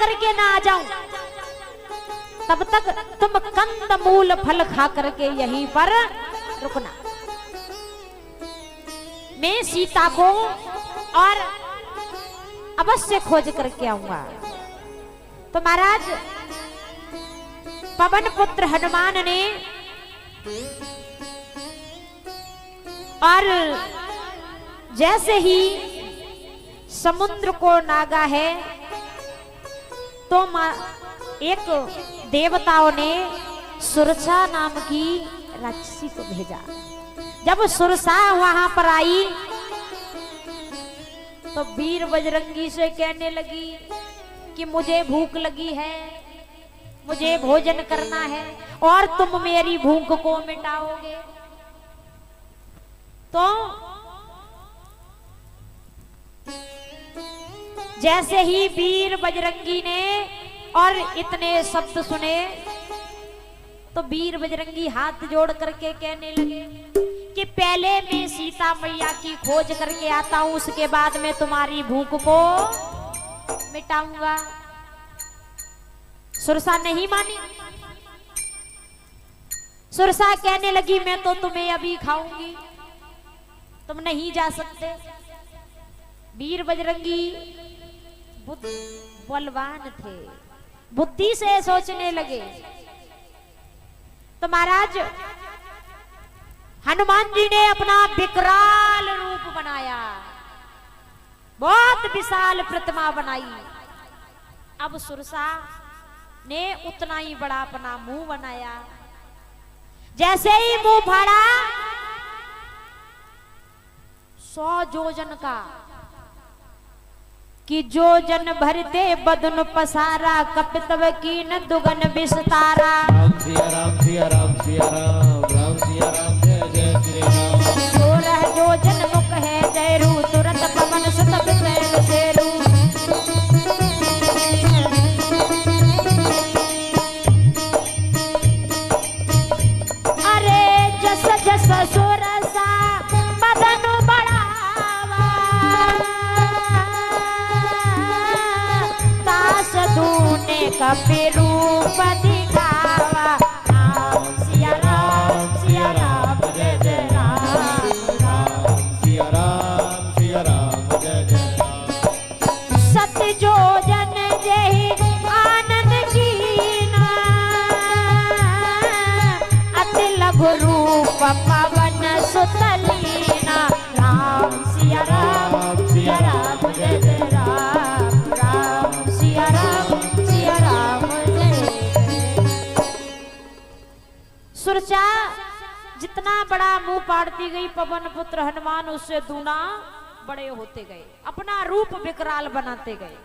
करके ना आ जाऊं, तब तक तुम कंद मूल फल खा करके यहीं पर रुकना। मैं सीता को और अवश्य खोज करके आऊंगा। तो महाराज पवन पुत्र हनुमान ने और जैसे ही समुद्र को नागा है तो एक देवताओं ने सुरसा नाम की राक्षसी को भेजा। जब सुरसा वहां पर आई तो वीर बजरंगी से कहने लगी कि मुझे भूख लगी है, मुझे भोजन करना है और तुम मेरी भूख को मिटाओगे। तो जैसे ही वीर बजरंगी ने और इतने शब्द सुने तो वीर बजरंगी हाथ जोड़ करके कहने लगे कि पहले मैं सीता मैया की खोज करके आता हूं, उसके बाद मैं तुम्हारी भूख को मिटाऊंगा। सुरसा नहीं मानी। सुरसा कहने लगी मैं तो तुम्हें अभी खाऊंगी, तुम नहीं जा सकते। वीर बजरंगी बलवान थे, बुद्धि से सोचने लगे। तो महाराज हनुमान जी ने अपना विकराल रूप बनाया, बहुत विशाल प्रतिमा बनाई। अब सुरसा ने उतना ही बड़ा अपना मुंह बनाया। जैसे ही मुंह फाड़ा 100 जोजन का, कि जोजन भरते बदन पसारा, कपितव की न दुगन विस्तारा। राम सिया राम सिया राम सिया राम, राम सिया राम जय जय श्री राम। 16 जोजन मुख है जयरू, तुरंत पवन सुत विषय सेरू। अरे जस जस सुरसा बदन बढ़ावा, तास दूने कपि रूप दिखावा। राम सिया राम सिया राम जय जय राम, राम सिया राम जय जय राम। सत जोजन जय आनंद कीना, अति लघु रूप पवन सुत लीना। राम सिया राम जय जय राम, राम सिया राम जय जय। सुरचा जितना बड़ा मुंह पाड़ती गई पवन पुत्र हनुमान उससे दूना बड़े होते गए, अपना रूप विकराल बनाते गए।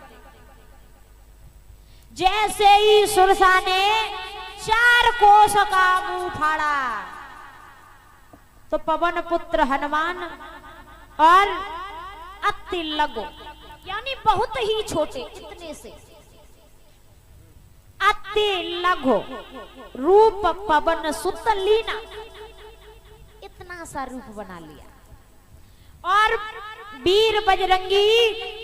जैसे ही सुरसा ने 4 कोस का मुंह फाड़ा तो पवन पुत्र हनुमान और अति लघु यानी बहुत ही छोटे, इतने से अति लघु रूप पवन सुत लीना, इतना सा रूप बना लिया। और वीर बजरंगी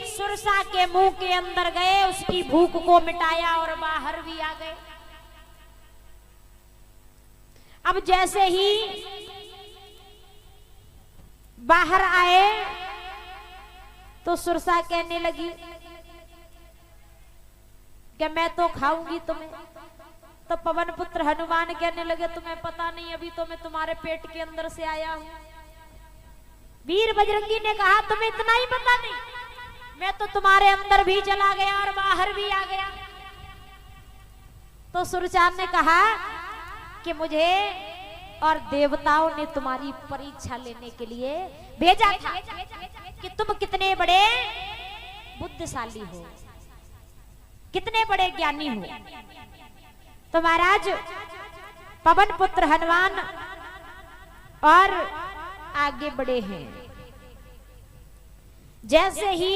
सुरसा के मुंह के अंदर गए, उसकी भूख को मिटाया और बाहर भी आ गए। अब जैसे ही बाहर आए तो सुरसा कहने लगी कि मैं तो खाऊंगी तुम्हें। तो पवन पुत्र हनुमान कहने लगे तुम्हें पता नहीं, अभी तो मैं तुम्हारे पेट के अंदर से आया हूं। वीर बजरंगी ने कहा तुम्हें इतना ही पता नहीं, मैं तो तुम्हारे अंदर भी चला गया और बाहर भी आ गया। तो सुरचांद ने कहा कि मुझे और देवताओं ने तुम्हारी परीक्षा लेने के लिए भेजा था कि तुम कितने बड़े बुद्धिशाली हो, कितने बड़े ज्ञानी हो। तो महाराज पवन पुत्र हनुमान और आगे बढ़े हैं। जैसे ही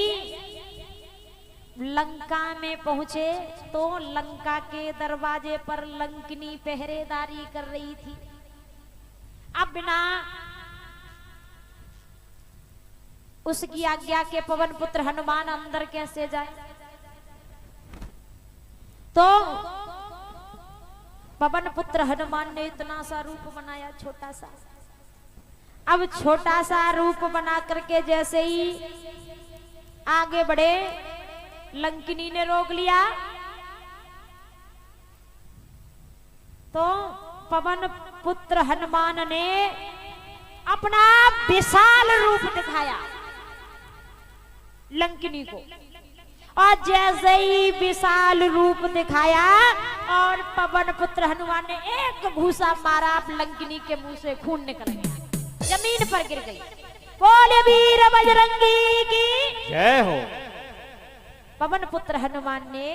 लंका में पहुंचे तो लंका के दरवाजे पर लंकिनी पहरेदारी कर रही थी। अब बिना उसकी आज्ञा के पवन पुत्र हनुमान अंदर कैसे जाए। तो पवन पुत्र हनुमान ने इतना सा रूप बनाया, छोटा सा। अब छोटा सा रूप बना करके जैसे ही आगे बढ़े, लंकिनी ने रोक लिया। तो पवन पुत्र हनुमान ने अपना विशाल रूप दिखाया लंकिनी को, और जैसे ही विशाल रूप दिखाया और पवन पुत्र हनुमान ने एक घूसा मारा, लंकिनी के मुंह से खून निकल गया, जमीन पर गिर गई। बोले वीर बजरंगी की जय हो। पवन पुत्र हनुमान ने